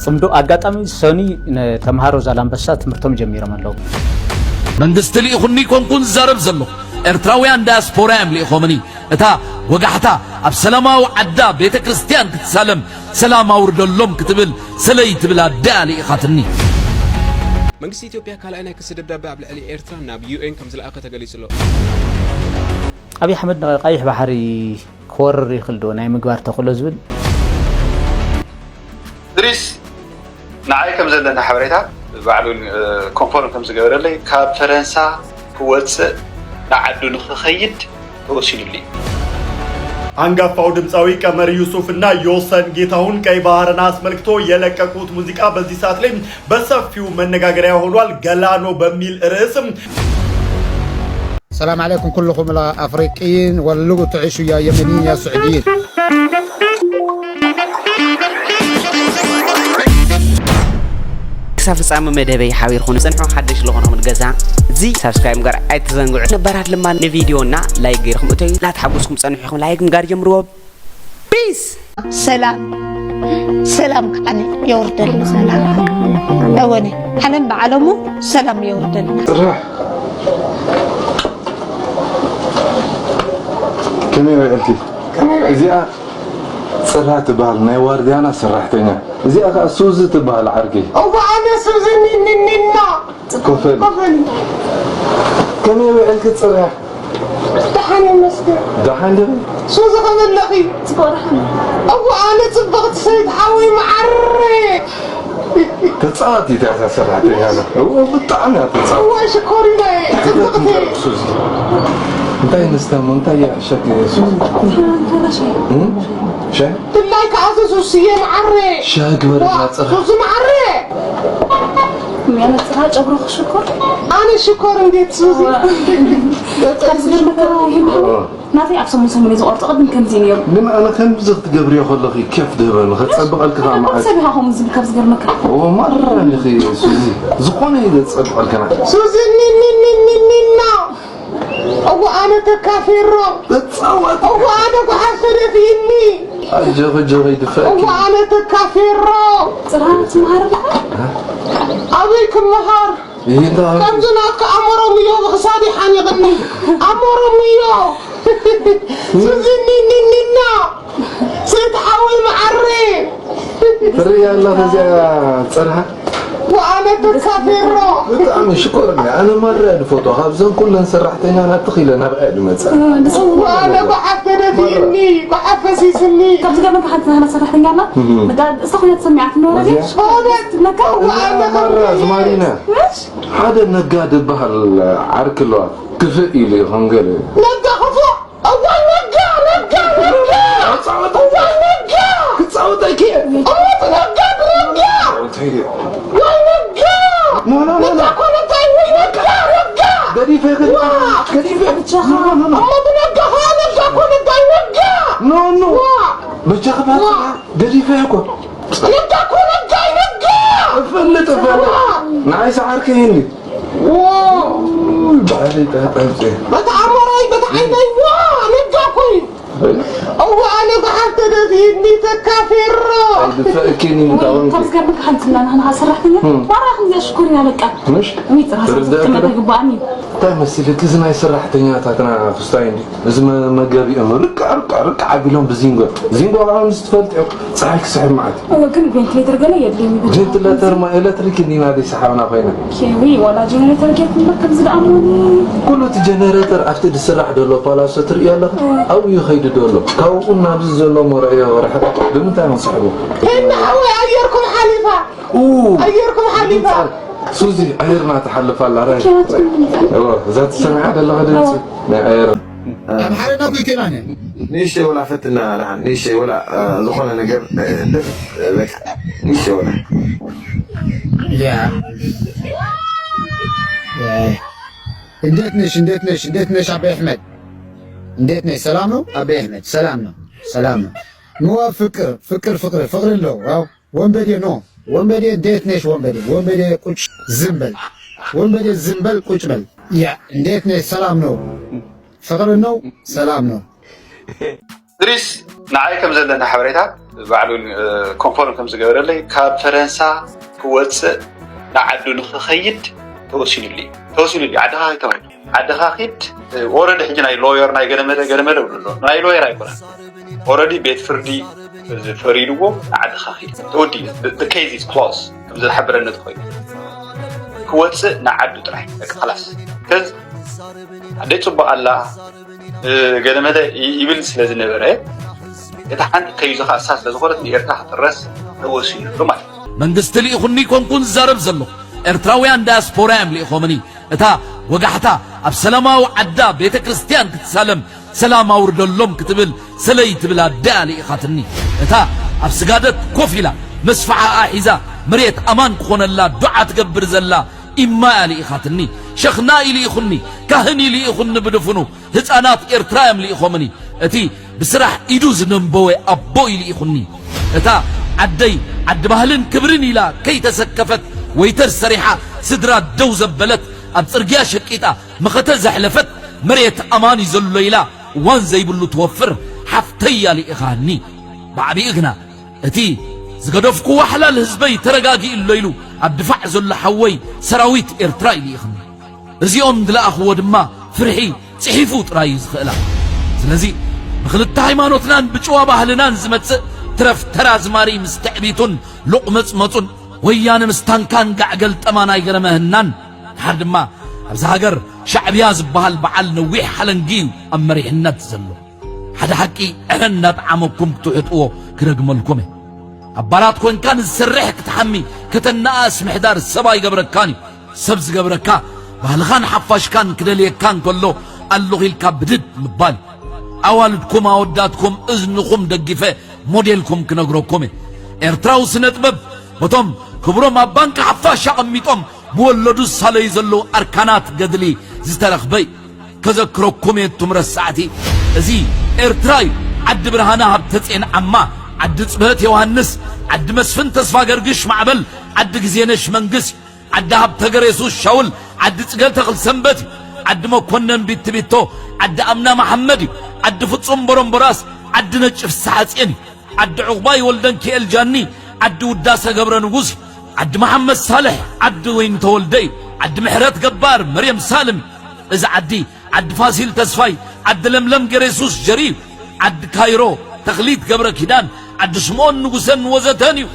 ጽምዶ አጋጣሚ ሰኒ ተማሃሮ ዛላምበሳ ትምርቶም ጀሚሮም አለው መንግስት ሊኹኒ ኮንኩን ዘረብ ዘሎ ኤርትራውያን ዳያስፖራም ሊኾምኒ እታ ወጋሕታ ኣብ ሰላማዊ ዓዳ ቤተ ክርስቲያን ክትሳለም ሰላም አውርደሎም ክትብል ሰለይ ትብል አዳሊ ኢኻትኒ መንግስት ኢትዮጵያ ካልአይና ከስደብዳቤ ኣብ ልዕሊ ኤርትራ ናብ ዩኤን ከም ዝለኣኸ ተገሊጹሎ አብይ አሕመድ ቀይሕ ባሕሪ ኮር ይኽልዶ ናይ ምግባር ተኽሎ ዝብል ድሪስ ንዓይ ከም ዘለና ሓበሬታ ባዕሉ ኮንፈረንስ ከም ዝገበረለይ ካብ ፈረንሳ ክወፅእ ንዓዱ ንኽኸይድ ተወሲኑልኝ አንጋፋው ድምፃዊ ቀመር ዩሱፍ እና ዮሰን ጌታሁን ቀይ ባህርን አስመልክቶ የለቀቁት ሙዚቃ በዚህ ሰዓት ላይ በሰፊው መነጋገሪያ ሆኗል። ገላኖ በሚል ርዕስም السلام عليكم كلكم الافريقيين واللغة تعيشوا يا يمنيين يا سعوديين كساف صام مدبي حاوير خون صنحو حدش لغونهم الجزاء زي سبسكرايب غير اي تزنقوا نبرات لما الفيديونا لايك غيركم اتي لا تحبسكم صنحوكم لايك غير جمرو بيس سلام سلام أنا يوردل سلام أوني حنن بعلمه سلام يوردل كم يعلتي زيا صراحة تبال نيوار ديانا صراحتنا زيا سوزي تبال عرقي أو أنا سوزي نينا كفل كم يعلتي صراحة دحاني مسكر دحاني سوزي غمر لغي تبارحنا أو أنا تبغت سيد حاوي معرق تتصاطي تاع صراحتنا هذا هو بالطعنا تتصاطي هو شكوري لي تبغتي سوزي انتي نستم انتي شكل سوزي شاي بالله كعزة سوسية معرق شاك ورقة سوزي معرق أنا تراجع أبرخ شكر أنا شكر نديت سوزي كازير مكان ما في أحسن من سمي زوار تقدم كم زين يوم لما أنا كم زغت قبري خلقي كيف دبل ختصبق الكلام معك سبيها هم زين كازير مكان ومرة اللي خي سوزي زقوني إذا تصبق الكلام سوزي نينا أو أنا تكافيرو بتصوت أو أنا بحسد فيني أجغ يدفعك أو أنا تكافيرو صراحة مهار أبيكم مهار كم زناك أمرو ميو بخصادي حاني غني أمرو ميو سوزي نينا سيد حاول معري فريا الله رجع صراحة وأنا تكافيرو بطعم شكرا أنا مرة الفوتو خابزن كلن سرحتني أنا أتخيل أنا بقى المسألة وأنا بحفظ فيني بحفظ سني طب زي ما حد أنا سرحتني أنا بدأ استخدم تسمع في النور دي صادت لك وأنا مرة زمارينا هذا النقاد بحر عرك الله كفئ لي هنقلي نقا خفو أول نقا أول نقا كتصوتي كيف أموت نقا لا قدي فيك نو بتشخب قدي فيكو فلت نعيس عاركيني بعدي تهتمتي بتعمري بتعيني نقاكوي أو أنا بحثت فيني تكافيرو فأكيني متعاون طب زي ما كنت أنا سرحتني ما راح نزي أشكرني عليك مش ميت راح تما تجبعني طيب مسيلك إذا سرحتني تاعنا فستايني إذا ما جابي أمر رك عبيلهم زينغو عم استفلت صحيح سحب معك هو كان بين كليتر قليل يدري جيت لا ترى لا تركني نادي سحبنا فينا كيوي ولا جنريتر جت مركب زي الأموني كله جنريتر أفتح السرح دولو فلا ستر يلا أو يخيد دولو كاو قلنا بزلو مرعي ورح بمتى نصحبه هنا هو أيركم حليفة أيركم حليفة سوزي أيرنا تحلف على رأي ذات السمع هذا الله هذا ما أير أنا حالنا بكلانه نيشي ولا فتنا رحن نيشي ولا زخنا نجر لك نيشي ولا يا انديت نش أبي أحمد انديت نش سلامه أبي أحمد سلامه مو فكر له أو ومبدي نو ومبدي انديت نش ومبدي كوش زنبل كوش بل يا انديت نش سلام نو فقر نو سلام نو ድሪስ ንዓይ ከም ዘለና ሓበሬታ ባዕሉ ኮንፈርም ከም ዝገበረለይ ካብ ፈረንሳ ክወፅእ ንዓዱ ንክኸይድ ተወሲኑሉ ዓድኻ ተባሂሉ ዓድኻ ኺድ ኦረዲ ሕጂ ናይ ሎየር ናይ ገለመደ ብሎ ናይ ሎየር ኣይኮነን ኦረዲ ቤት ፍርዲ ፈሪድዎ ንዓድኻ ኺድ ተወዲ the case is closed ከም ዝሓበረነ ተኸይዱ ክወፅእ ንዓዱ ጥራይ خلاص ከዝ ዓደይ ጽቡቕ ኣላ ገለመደ ይብል ስለ ዝነበረ እቲ ሓንቲ ከይዙኻ እሳት ስለዝኾነት ንኤርትራ ክትረስ ተወሲኑሉ ማለት መንግስቲ ልኢኹኒ ኮንኩን ዝዛረብ ዘሎ ኤርትራውያን ዳያስፖራ እዮም ልኢኾምኒ እታ ወጋሕታ ኣብ ሰላማዊ ዓዳ ቤተ ክርስቲያን ክትሳለም ሰላም ኣውርደሎም ክትብል ሰለይ ትብል ኣዳ ልኢኻትኒ እታ ኣብ ስጋደት ኮፍ ኢላ መስፈዓኣ ሒዛ መሬት ኣማን ክኾነላ ዱዓ ትገብር ዘላ ኢማ ልኢኻትኒ ሸኽና ኢልኢኹኒ ካህን ኢልኢኹኒ ብድፍኑ ህፃናት ኤርትራ እዮም ልኢኾምኒ እቲ ብስራሕ ኢዱ ዝነንበወ ኣቦ ኢልኢኹኒ እታ ዓደይ ዓዲ ባህልን ክብርን ኢላ ከይተሰከፈት ወይተር ሰሪሓ ስድራ ደው ዘበለት ኣብ ጽርግያ ሸቂጣ መኸተ ዘሕለፈት መሬት ኣማን ይዘሎ ኢላ እዋን ዘይብሉ ትወፍር ሓፍተያ ልኢኻኒ ባዕቢኡ ግና እቲ ዝገደፍኩ ሓላል ህዝበይ ተረጋጊእሎ ኢሉ ኣብ ድፋዕ ዘሎ ሓወይ ሰራዊት ኤርትራ ኢልኢኽኒ እዚኦም ድለኣኽዎ ድማ ፍርሒ ጽሒፉ ጥራይ ዝኽእላ ስለዚ ብኽልተ ሃይማኖትናን ብጭዋ ባህልናን ዝመጽእ ትረፍ ተራዝማሪ ምስ ትዕቢቱን ሉቕመፅመፁን ወያነ ምስ ታንካን ጋዕገል ጠማን ኣይገረመህናን ድሓር ድማ ኣብዚ ሃገር ሻዕብያ ዝበሃል በዓል ነዊሕ ሓለንጊ ኣብ መሪሕነት ዘሎ ሓደ ሓቂ ዕረ እናጣዓመኩም ክትውሕጥዎ ክረግመልኩም እየ ኣባላት ኮንካን ዝሰርሕ ክትሓሚ ከተናኣስ ምሕዳር ሰብ ኣይገብረካን እዩ ሰብ ዝገብረካ ባህልኻን ሓፋሽካን ክደልየካን ከሎ ኣለኹ ኢልካ ብድድ ምባል ኣዋልድኩም ኣወዳትኩም እዝንኹም ደግፈ ሞዴልኩም ክነግረኩም እየ ኤርትራዊ ስነ ጥበብ በቶም ክብሮም ኣብ ባንኪ ሓፋሽ ኣቐሚጦም ብወለዱ ሳለይ ዘለዉ ኣርካናት ገድሊ ዝተረኽበይ ከዘክረኩም እየ እቱም ረሳዕቲ እዚ ኤርትራ እዩ ዓዲ ብርሃና ሃብተፄን ዓማ ዓዲ ጽብህት ዮሃንስ ዓዲ መስፍን ተስፋ ገርግሽ ማዕበል ዓዲ ግዜነሽ መንግሥት ዓዲ ሃብተ ገሬሱስ ሻውል ዓዲ ጽገል ተኽል ሰንበት እዩ ዓዲ መኮነን ቢትቢቶ ዓዲ ኣምና መሐመድ እዩ ዓዲ ፍጹም ቦረምቦራስ ዓዲ ነጭ ፍስሓ ጽን እዩ ዓዲ ዕቑባይ ወልደን ኪኤል ጃኒ ዓዲ ውዳሰ ገብረ ንጉስ ዓዲ መሐመድ ሳልሕ ዓዲ ወይን ተወልደ እዩ ዓዲ ምሕረት ገባር መርየም ሳልም እዚ ዓዲ ፋሲል ተስፋይ ዓዲ ለምለም ገሬሱስ ጀሪ ዓዲ ካይሮ ተኽሊት ገብረ ኪዳን ዓዲ ስምዖን ንጉሰን ወዘተን እዩ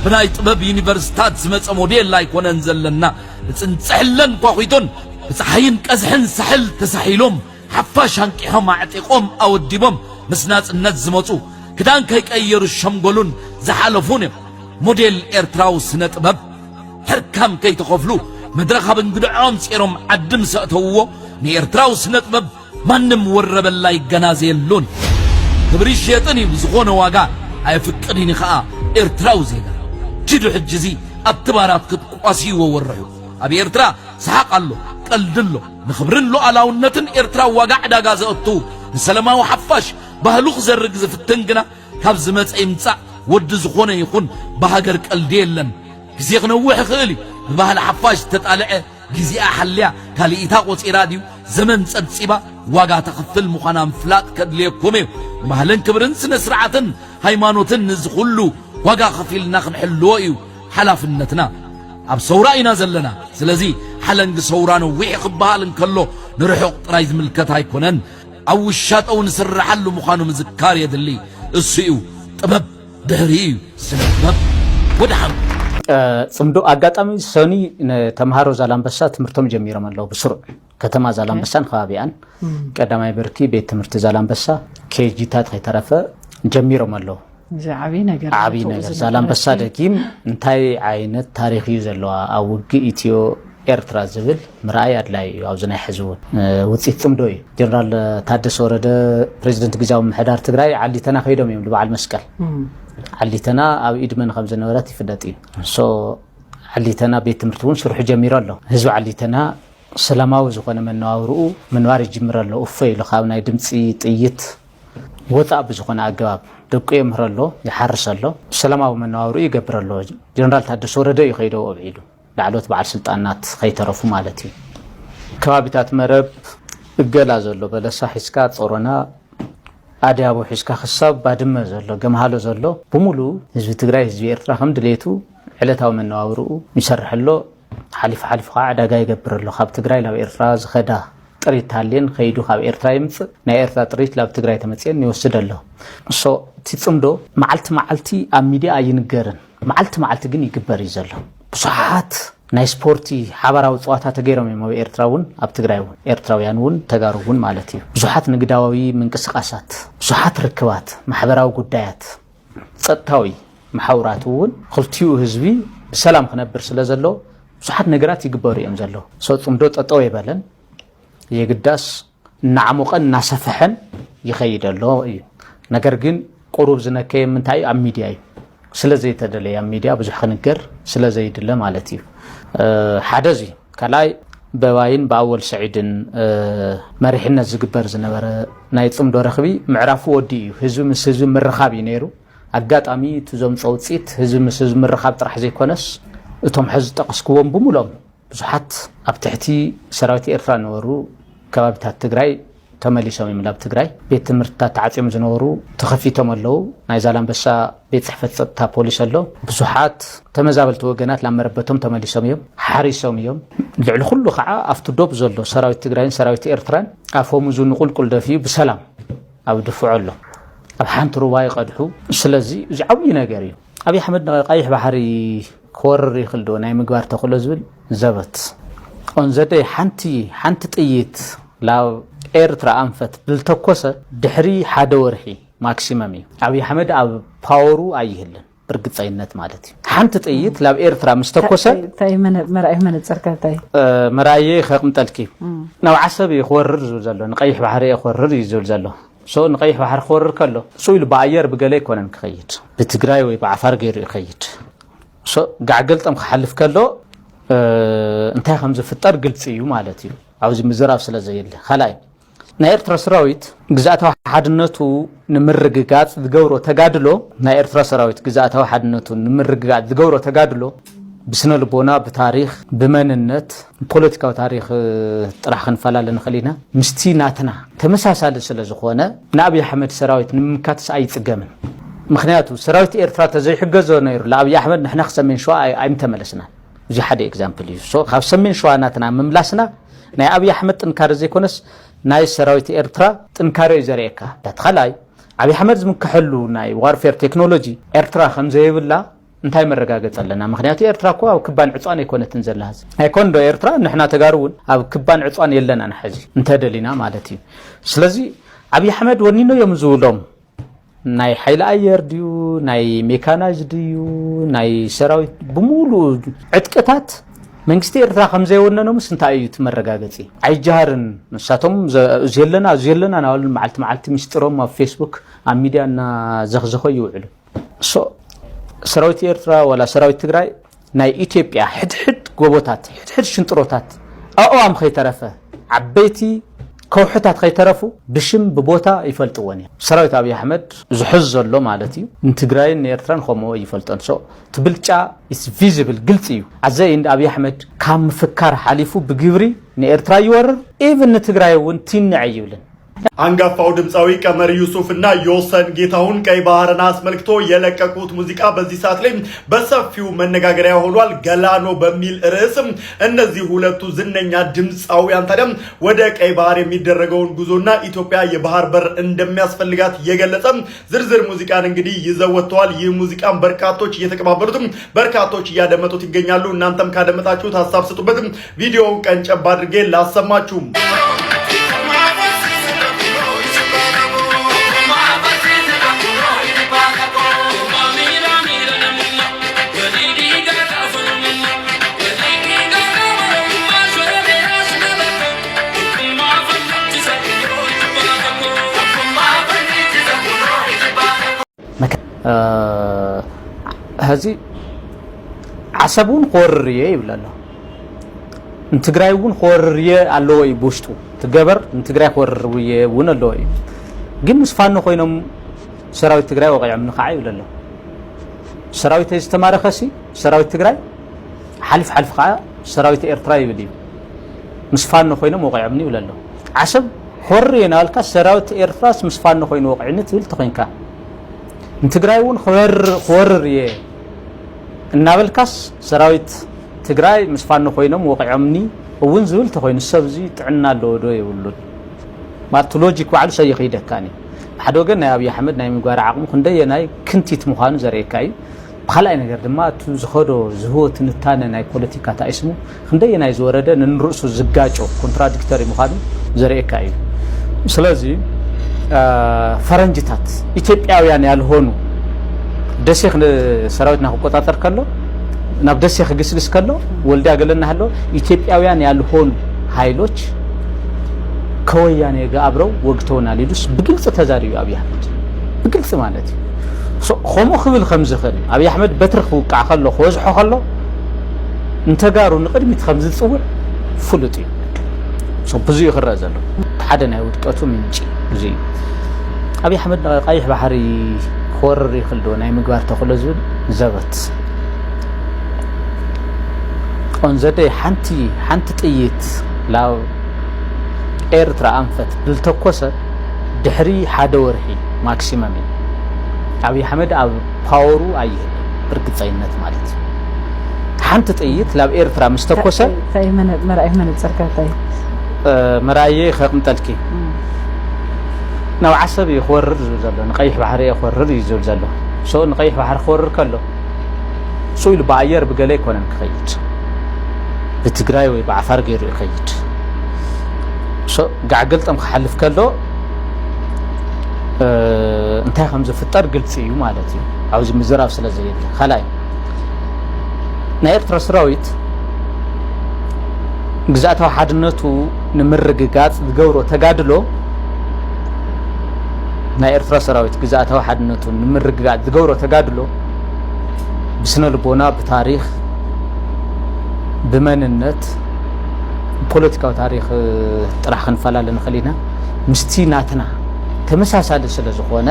ብናይ ጥበብ ዩኒቨርሲታት ዝመፀ ሞዴል ኣይኮነን ዘለና እፅንፅሕለን ኳኺቶን ብፀሓይን ቀዝሕን ሳሕል ተሳሒሎም ሓፋሽ አንቂሖም ኣዕጢቆም ኣወዲቦም ምስ ናጽነት ዝመፁ ክዳን ከይቀየሩ ሸምጎሉን ዝሓለፉን እዮም ሞዴል ኤርትራዊ ስነ ጥበብ ሕርካም ከይተኸፍሉ መድረኽ ኣብ እንግድዖም ፂሮም ዓዲ ምስ ኣእተውዎ ንኤርትራዊ ስነ ጥበብ ማንም ወረበላ ይገናዘየሉን ክብሪ ሸየጥን እዩ ዝኾነ ዋጋ ኣይፍቅድኒ ኸዓ ኤርትራዊ ዜጋ ጅዱ ሕጅዚ ኣብ ትባራት ክትቋሲዎ ወርሑ ኣብ ኤርትራ ሰሓቕ ኣሎ ቀልድሎ ንኽብርን ሉዓላውነትን ኤርትራ ዋጋ ዕዳጋ ዘእቱ ንሰላማዊ ሓፋሽ ባህሉ ክዘርግ ዝፍትን ግና ካብ ዝመፀ ይምጻእ ወዲ ዝኾነ ይኹን ብሃገር ቀልዲ የለን ግዜ ክነውሕ ይኽእል እዩ ብባህሊ ሓፋሽ ተጣልዐ ጊዜኣ ሓልያ ካልኢታ ቆፂራ ድዩ ዘመን ጸብፂባ ዋጋ ተኽፍል ምዃና ምፍላጥ ከድልየኩም እዩ ባህልን ክብርን ስነ ስርዓትን ሃይማኖትን ንዝኹሉ ዋጋ ኸፊልና ክንሕልዎ እዩ ሓላፍነትና ኣብ ሰውራ ኢና ዘለና ስለዚ ሓለንጊ ሰውራ ነዊሕ ክበሃል እንከሎ ንርሑቕ ጥራይ ዝምልከት ኣይኮነን ኣብ ውሻጠው ንስራሓሉ ምዃኑ ምዝካር የድሊ እሱ እዩ ጥበብ ድሕሪ እዩ ስነ ጥበብ ወድሓም ጽምዶ ኣጋጣሚ ሰኒ ተምሃሮ ዛላምበሳ ትምህርቶም ጀሚሮም ኣለዉ ብስሩዕ ከተማ ዛላምበሳን ከባቢኣን ቀዳማይ ብርኪ ቤት ትምህርቲ ዛላምበሳ ኬጂታት ከይተረፈ ጀሚሮም ኣለዉ ዓብይ ነገር ዛላምበሳ ደጊም እንታይ ዓይነት ታሪኽ እዩ ዘለዋ ኣብ ውጊ ኢትዮ ኤርትራ ዝብል ምርኣይ ኣድላይ እዩ ኣብዚ ናይ ሕዚ እውን ውፅኢት ጽምዶ እዩ ጀነራል ታደሰ ወረደ ፕሬዚደንት ግዝያዊ ምሕዳር ትግራይ ዓሊተና ከይዶም እዮም ንበዓል መስቀል ዓሊተና ኣብ ኢድመን ከም ዝነበረት ይፍለጥ እዩ ሶ ዓሊተና ቤት ትምህርቲ እውን ስርሑ ጀሚሩ ኣሎ ህዝቢ ዓሊተና ሰላማዊ ዝኾነ መነባብርኡ ምንባር ይጅምር ኣሎ እፎ ኢሉ ካብ ናይ ድምፂ ጥይት ወፃእ ብዝኾነ ኣገባብ ደቁ የምህር ኣሎ ይሓርስ ኣሎ ሰላማዊ መነባብርኡ ይገብር ኣሎ ጀነራል ታደሰ ወረደ እዩ ከይዶ ኣብዒሉ ላዕሎት በዓል ስልጣናት ከይተረፉ ማለት እዩ ከባቢታት መረብ እገላ ዘሎ በለሳ ሒዝካ ጾሮና ኣድያቦ ሒዝካ ክሳብ ባድመ ዘሎ ገምሃሎ ዘሎ ብሙሉ ህዝቢ ትግራይ ህዝቢ ኤርትራ ከም ድሌቱ ዕለታዊ መነባብሩኡ ይሰርሐሎ ሓሊፍ ከዓ ዕዳጋ ይገብረሎ ካብ ትግራይ ናብ ኤርትራ ዝኸዳ ጥሪት ሃልየን ከይዱ ካብ ኤርትራ ይምፅእ ናይ ኤርትራ ጥሪት ናብ ትግራይ ተመፅየን ይወስደሎ ሶ ትጽምዶ መዓልቲ ኣብ ሚድያ ኣይንገርን መዓልቲ ግን ይግበር እዩ ዘሎ ብዙሓት ናይ ስፖርቲ ሓበራዊ ጸዋታ ተገይሮም እዮም ኣብ ኤርትራውን ኣብ ትግራይውን ኤርትራውያንውን ተጋሩውን ማለት እዩ ብዙሓት ንግዳዊ ምንቅስቃሳት ብዙሓት ርክባት ማሕበራዊ ጉዳያት ጸጥታዊ ማሕበራትውን ክልቲኡ ህዝቢ ብሰላም ክነብር ስለ ዘሎ ብዙሓት ነገራት ይግበሩ እዮም ዘሎ ሶ ጽምዶ ጠጠው ይበለን የግዳስ እናዓሙቀን እናሰፈሐን ይኸይደሎ እዩ ነገር ግን ቁሩብ ዝነከየ ምንታይ ኣብ ሚድያ እዩ ስለዚህ ተደለየ ኣብ ሚድያ ብዙሕ ክንገር ስለዚህ ይድለ ማለት እዩ ሓደዚ ከላይ በባይን በአወል ሰዒድን መሪሕነት ዝግበር ዝነበረ ናይ ጽምዶ ረኽቢ ምዕራፉ ወዲ እዩ ህዝቢ ምስ ህዝቢ ምርኻብ እዩ ነይሩ ኣጋጣሚ ትዞም ጸውፂት ህዝቢ ምስ ህዝቢ ምርኻብ ጥራሕ ዘይኮነስ እቶም ሕዚ ጠቀስክዎም ብሙሎም ብዙሓት ኣብ ትሕቲ ሰራዊት ኤርትራ ነበሩ ከባቢታት ትግራይ ተመሊሶም ይምላብ ትግራይ ቤት ትምህርትታት ተዓጽዮም ዝነበሩ ተኸፊቶም ኣለዉ ናይ ዛላምበሳ ቤት ጽሕፈት ጸጥታ ፖሊስ ኣሎ ብዙሓት ተመዛበልቲ ወገናት ላመረበቶም ተመሊሶም እዮም ሓሪሶም እዮም ልዕሊ ኩሉ ከዓ ኣብቲ ዶብ ዘሎ ሰራዊት ትግራይን ሰራዊት ኤርትራን ኣፎም ዙ ንቁልቁል ደፊዩ ብሰላም ኣብ ድፍዑ ኣሎ ኣብ ሓንቲ ሩባ ይቐድሑ ስለዚ እዚ ዓብዪ ነገር እዩ ኣብይ ኣሕመድ ቀይሕ ባሕሪ ክወርር ይኽእል ዶ ናይ ምግባር ተኽእሎ ዝብል ዘበት ኦንዘደይ ሓንቲ ጥይት ላብ ኤርትራ ኣንፈት ብልተኮሰ ድሕሪ ሓደ ወርሒ ማክሲመም እዩ ኣብይ ኣሕመድ ኣብ ፓወሩ ኣይህልን ብርግፀኝነት ማለት እዩ ሓንቲ ጥይት ላብ ኤርትራ ምስ ተኮሰ መራእይ መነፅርካ እንታይ መራእይ ከቅምጠልኪ ናብ ዓሰብ ይኽወርር ዝብል ዘሎ ንቀይሕ ባሕሪ ይኽወርር ዝብል ዘሎ ሶ ንቀይሕ ባሕሪ ክወርር ከሎ ሶይሉ ብኣየር ብገለ ይኮነን ክኸይድ ብትግራይ ወይ ብዓፋር ገይሩ ይኸይድ ሶ ጋዕገልጠም ክሓልፍ ከሎ እንታይ ከም ዝፍጠር ግልጽ እዩ ማለት እዩ ኣብዚ ምዝራብ ስለ ዘየለ ኻላይ ናይ ኤርትራ ሰራዊት ግዛኣታዊ ሓድነቱ ንምርግጋጽ ዝገብሮ ተጋድሎ ናይ ኤርትራ ሰራዊት ግዛኣታዊ ሓድነቱ ንምርግጋጽ ዝገብሮ ተጋድሎ ብስነ ልቦና ብታሪኽ ብመንነት ፖለቲካዊ ታሪኽ ጥራሕ ክንፈላለ ንኽእል ኢና ምስቲ ናትና ተመሳሳሊ ስለ ዝኾነ ንኣብይ ኣሕመድ ሰራዊት ንምምካትስ ኣይጽገምን ምክንያቱ ሰራዊት ኤርትራ ተዘይሕገዞ ነይሩ ለኣብይ ኣሕመድ ንሕና ክሰሜን ሸዋ ኣይምተመለስና እዚ ሓደ ኤግዛምፕል እዩ ሶ ካብ ሰሜን ሸዋ ናትና ምምላስና ናይ ኣብይ ኣሕመድ ጥንካረ ዘይኮነስ ናይ ሰራዊት ኤርትራ ጥንካረ እዩ ዘርእየካ ተኸላይ ኣብይ ኣሕመድ ዝምክሐሉ ናይ ዋርፌር ቴክኖሎጂ ኤርትራ ከም ዘይብላ እንታይ መረጋገጽ ኣለና ምክንያቱ ኤርትራ እኮ ኣብ ክባን ዕጿን ኣይኮነትን ዘላሃዝ ኣይኮን ዶ ኤርትራ ንሕና ተጋሩውን ኣብ ክባን ዕጿን የለና ንሕዚ እንተደሊና ማለት እዩ ስለዚ ኣብይ ኣሕመድ ወኒኖ እዮም ዝብሎም ናይ ሓይሊ ኣየር ድዩ ናይ ሜካናይዝ ድዩ ናይ ሰራዊት ብሙሉ ዕጥቅታት መንግስቲ ኤርትራ ከም ዘይወነኖ ምስ እንታይ እዩ ትመረጋገጺ ኣይጃሃርን ንሳቶም ዘለና ናበሉ መዓልቲ ምስጢሮም ኣብ ፌስቡክ ኣብ ሚድያ እና ዘኽዘኸ ይውዕሉ ሶ ሰራዊት ኤርትራ ወላ ሰራዊት ትግራይ ናይ ኢትዮጵያ ሕድሕድ ጎቦታት ሕድሕድ ሽንጥሮታት ኣእዋም ከይተረፈ ዓበይቲ ከውሕታት ከይተረፉ ብሽም ብቦታ ይፈልጥዎን እዮም ሰራዊት ኣብይ ኣሕመድ ዝሕዝ ዘሎ ማለት እዩ ንትግራይን ንኤርትራን ከምኡ ይፈልጦን ሶ ትብልጫ is visible ግልጽ እዩ ኣዘይ ኣብይ ኣሕመድ ካብ ምፍካር ሓሊፉ ብግብሪ ንኤርትራ ይወርር ኢቭን ንትግራይ እውን ትንዕ ይብልን አንጋፋው ድምፃዊ ቀመር ዩሱፍ እና ዮሰን ጌታሁን ቀይ ባህርን አስመልክቶ የለቀቁት ሙዚቃ በዚህ ሰዓት ላይ በሰፊው መነጋገሪያ ሆኗል። ገላኖ በሚል ርዕስም እነዚህ ሁለቱ ዝነኛ ድምፃውያን ታዲያ ወደ ቀይ ባህር የሚደረገውን ጉዞና ኢትዮጵያ የባህር በር እንደሚያስፈልጋት የገለጸ ዝርዝር ሙዚቃን እንግዲህ ይዘው ወጥተዋል። ይህ ሙዚቃን በርካቶች እየተቀባበሉት በርካቶች እያደመጡት ይገኛሉ። እናንተም ካደመጣችሁት ሐሳብ ስጡበት። ቪዲዮውን ቀንጨብ አድርጌ ላሰማችሁ። هذه عصبون خورية يبلله انتقرايون خورية اللوي بوشتو تجبر انتقراي خورية ون اللوي جن مسفانو خوينهم سراوي تقراي وقع من خاعي يبلله سراوي تستمر خسي سراوي تقراي حلف خاع سراوي إرتراي بدي مسفانو خوينهم وقع مني يبلله عصب خورينا الكاس سراوت إيرتراس مسفان خوين وقعنا تقول تخينكا نتجرايون خورريه النابل كاس سراوت تجراي مسفان خوينهم وقعمني وونزول تخوين السبزي تعنا لودو يقولون مارتولوجيك وعلى شيء خيدك كاني حدو قلنا يا أبي أحمد نايم قارع عقم خندي ناي كنتي تمخان زريكاي بخلا إنه قرد ما تزخدو زهوت نتانا ناي بوليتيكا تا اسمه خندي ناي زورده ننرأسو زقاجو كونتراديكتوري مخان زريكاي سلازي فرنجتات ኢትዮጵያውያን ያልሆኑ ደሴክ ሰራዊትና ቁጣጣር ካለው ናብ ደሴክ ግስግስ ካለው ወልዳ ገለና ሃሎ ኢትዮጵያውያን ያልሆኑ ኃይሎች ከወያኔ ጋር አብረው ወግተውናል ይሉስ በግልጽ ተዛሪው አብይ አህመድ በግልጽ ማለት ኸሞ خبل خمز خل አብይ አህመድ በትርክ ወቃ ካለው ወዝሖ ካለው እንተጋሩ ንቅድሚት خمز ጽውዕ ፍሉጥ ብዙ ይخرزሉ ሓደ ናይ ውድቀቱ ምንጭ ብዙ أبي أحمد قايح بحري خور يخلدو ناي مقبار تخلو زول زبط انزدي حنتي تقيت لاو إيرترا أنفت دلتوكوسة دحري حدا ورحي ماكسيمامي أبي أحمد أب باورو أيه برقد زينات مالتي حنتي تقيت لاو إيرترا مستوكوسة تاي مرأي من السركة تاي مرأي خير متلكي نوع عصبي يخورر زلزله نقيح بحر يخورر يزلزله سو نقيح بحر خورر كله سو يلو بعير بقلي كونن كخيت بتجراي وي بعفر غير يخيت سو قعقلت ام خحلف كله انت خمسه فطر قلت سيو مالتي عاوز مزراف سلازي خلاي ناير ترسراويت ግዛታው ሓድነቱ ንምርግጋጽ ዝገብሮ ተጋድሎ ናይ ኤርትራ ሰራዊት ግዛታው ሓድነቱ ንምርግጋጽ ዝገብሮ ተጋድሎ ብስነ ልቦና ብታሪኽ ብመንነት ፖለቲካዊ ታሪኽ ጥራሕ ክንፈላለ ንኽእሊና ምስቲ ናትና ተመሳሳሊ ስለ ዝኾነ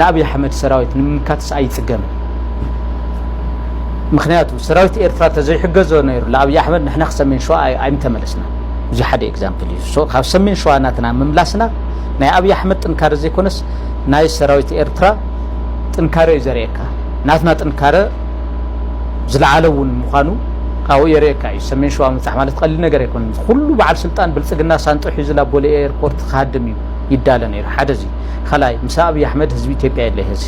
ንአብይ አሕመድ ሰራዊት ንምካትስ ኣይጽገም ምክንያቱ ሰራዊት ኤርትራ ተዘይሕገዞ ነይሩ ለአብይ አሕመድ ንሕና ክሰሜን ሸዋ ኣይምተመለስና እዚ ሓደ ኤግዛምፕል እዩ ሶ ካብ ሰሜን ሸዋ ናትና ምምላስና ናይ አብይ አሕመድ ጥንካረ ዘይኮነስ ናይ ሰራዊት ኤርትራ ጥንካረ እዩ ዘርእየካ ናትና ጥንካረ ዝለዓለ እውን ምዃኑ ካብኡ የርእየካ እዩ ሰሜን ሸዋ ምብፃሕ ማለት ቀሊል ነገር ኣይኮነን ኩሉ በዓል ስልጣን ብልፅግና ሳንጦ ሒዙ ናብ ቦሌ ኤርፖርት ክሃድም እዩ ይዳለ ነይሩ ሓደ እዚ ካልኣይ ምስ አብይ አሕመድ ህዝቢ ኢትዮጵያ የለ ሕዚ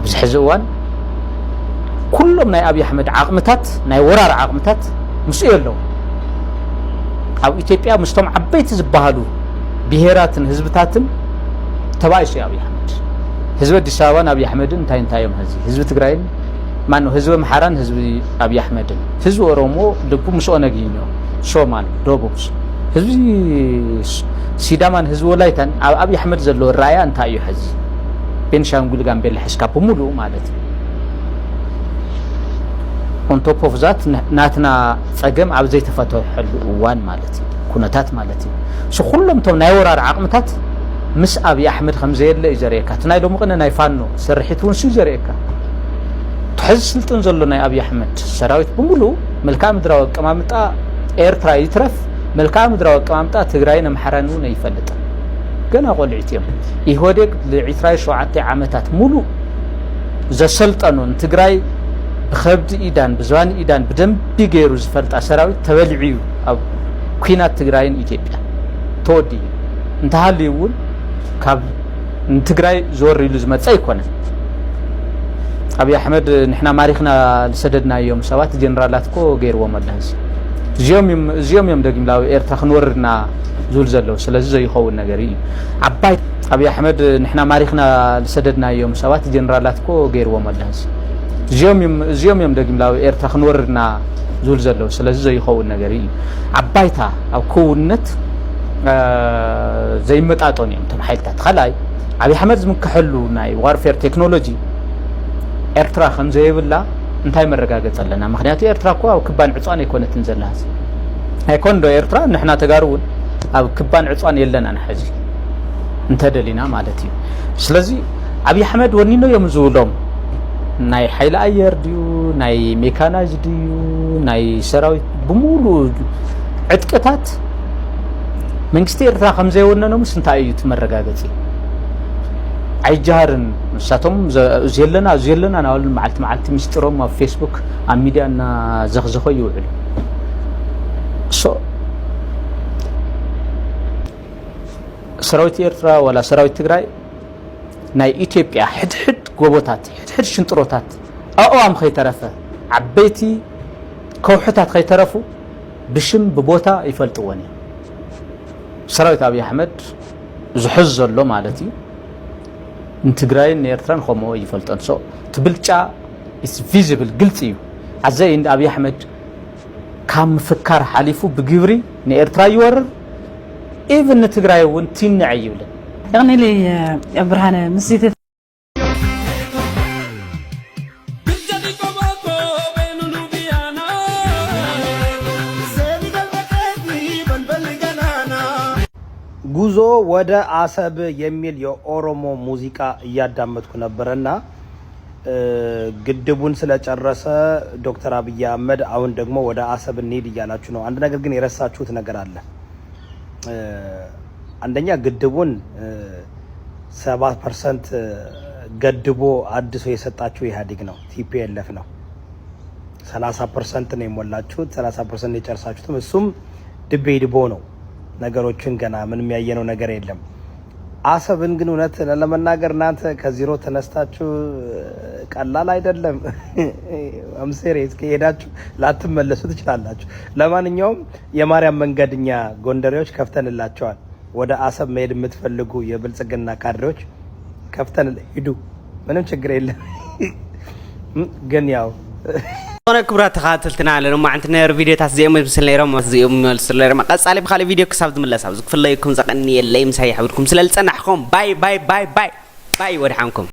ኣብዚ ሕዚ እዋን كلهم ناي أبي أحمد عقمتات ناي ورار عقمتات مسئلة أو إثيوبيا مستوم عبيت زبالو بهيرات هزبتاتن تبايش يا أبي أحمد هزب الدساوان أبي أحمد انتاين تايم هزي هزب تقرأين ما إنه هزب محران هزب أبي أحمد هزب أرومو دبو مسؤول نجينيو شومان دوبوس هزب سيدامان هزب ولايتان أبي أحمد زلو الرايا انتايو هزي بين شانقول جنبي الحسكاب وملو مالتي on top of that ناتنا صقم عب زي تفتح الوان مالتي كونتات مالتي شو كلهم توم ناي ورار عقمتات مس ابي احمد خمزه يله يزريكا تناي دو مقنا ناي فانو سرحيتون سو يزريكا تحز سلطن زلو ناي ابي احمد سراويت بمولو ملكا مدراو قمامطا ኤርትራ ይትረፍ መልክዓ ምድራዊ አቀማምጣ ትግራይን አምሐራኑን ይፈልጥ ገና ቆልዒትዮም ኢህወዴግ ለዒትራይ 7 ዓመታት ሙሉ ዘሰልጠኑን ትግራይ بخبد إيدان بزوان إيدان بدم بيجيروز فلت أسراوي تبلعيو أو كينات تجراين إثيوبيا تودي انتهى اللي يقول كاب تجراي زور يلوز ما تسايقونه أبي أحمد نحنا ماريخنا لسددنا يوم سوات جنرالاتكو غير ومدهز زيوم دقيم لاو إيرتاخ نورنا زلزلو سلازي زي يخون نجاري عباي أبي أحمد نحنا ماريخنا لسددنا يوم سوات جنرالاتكو غير ومدهز زيوم دقيم لاو إيرتاخ نورنا زلزلو سلازي زي يخون نجاري عبايتا أو كونت زي متعطون يوم تمحيلتات خلاي أبي أحمد مكحلو ناي وارفير تكنولوجي إيرترا خمزة يبلا انتهي مرقاقة لنا مخنياتي إيرترا كوا أو كبان عطوان يكون تنزلها هيكون دو إيرترا نحنا تقارون أو كبان عطوان يلنا نحجي انتهى لنا مالتي سلازي أبي أحمد ونينو يمزولهم ناي حيل أير ديو ناي ميكاناج ديو ناي سراوي بمولو عدكتات መንግስቲ ኤርትራ ከምዘይወነነ ምስንታ እዩ ትመረጋገጺ አይጃርን ሳቶም ዘየለና ናውል ማዓልቲ ሚስጥሮም ኣብ ፌስቡክ ኣብ ሚዲያና ዘኽዘኸ ይውዕሉ ሰራዊት ኤርትራ ወላ ሰራዊት ትግራይ ናይ ኢትዮጵያ ሕድሕድ ጎቦታት ሕድሕድ ሽንጥሮታት ኣእዋም ከይተረፈ ዓበይቲ ከውሕታት ከይተረፉ ብሽም ብቦታ ይፈልጥዎን ሰራዊት አብይ አሕመድ ዝሕዝ ዘሎ ማለት እዩ ንትግራይን ኤርትራን ከምኡ ይፈልጦን ሶ ትብልጫ is visible ግልጽ እዩ አዘይ እንደ አብይ አሕመድ ካም ፍካር ሓሊፉ ብግብሪ ንኤርትራ ይወርር even ትግራይ ወን ትንዕ ይብለ يعني لي برهان مسيت ጉዞ ወደ አሰብ የሚል የኦሮሞ ሙዚቃ እያዳመጥኩ ነበርና ግድቡን ስለጨረሰ ዶክተር አብይ አህመድ አሁን ደግሞ ወደ አሰብ እንሂድ እያላችሁ ነው። አንድ ነገር ግን የረሳችሁት ነገር አለ። አንደኛ ግድቡን 7% ገድቦ አድሶ የሰጣችሁ ኢህአዴግ ነው፣ ቲፒኤልኤፍ ነው። 30% ነው የሞላችሁት፣ 30% የጨርሳችሁትም እሱም ድቤድቦ ነው። ነገሮችን ገና ምንም ያየነው ነገር የለም። አሰብን ግን እውነት ለመናገር እናንተ ከዜሮ ተነስታችሁ ቀላል አይደለም። አምሴሬስ ከሄዳችሁ ላትመለሱ ትችላላችሁ። ለማንኛውም የማርያም መንገድኛ ጎንደሬዎች ከፍተንላቸዋል። ወደ አሰብ መሄድ የምትፈልጉ የብልጽግና ካድሬዎች ከፍተን ሂዱ፣ ምንም ችግር የለም። ግን ያው أنا كبرت خاطر تنال لما عندنا فيديو تاسزيم مثل يوم زيم مثل يوم قصالي بخالي فيديو كسبت من لسه في الله يكون زقني اللي مسيح بدكم سلال صنعكم باي باي باي باي باي ورحمكم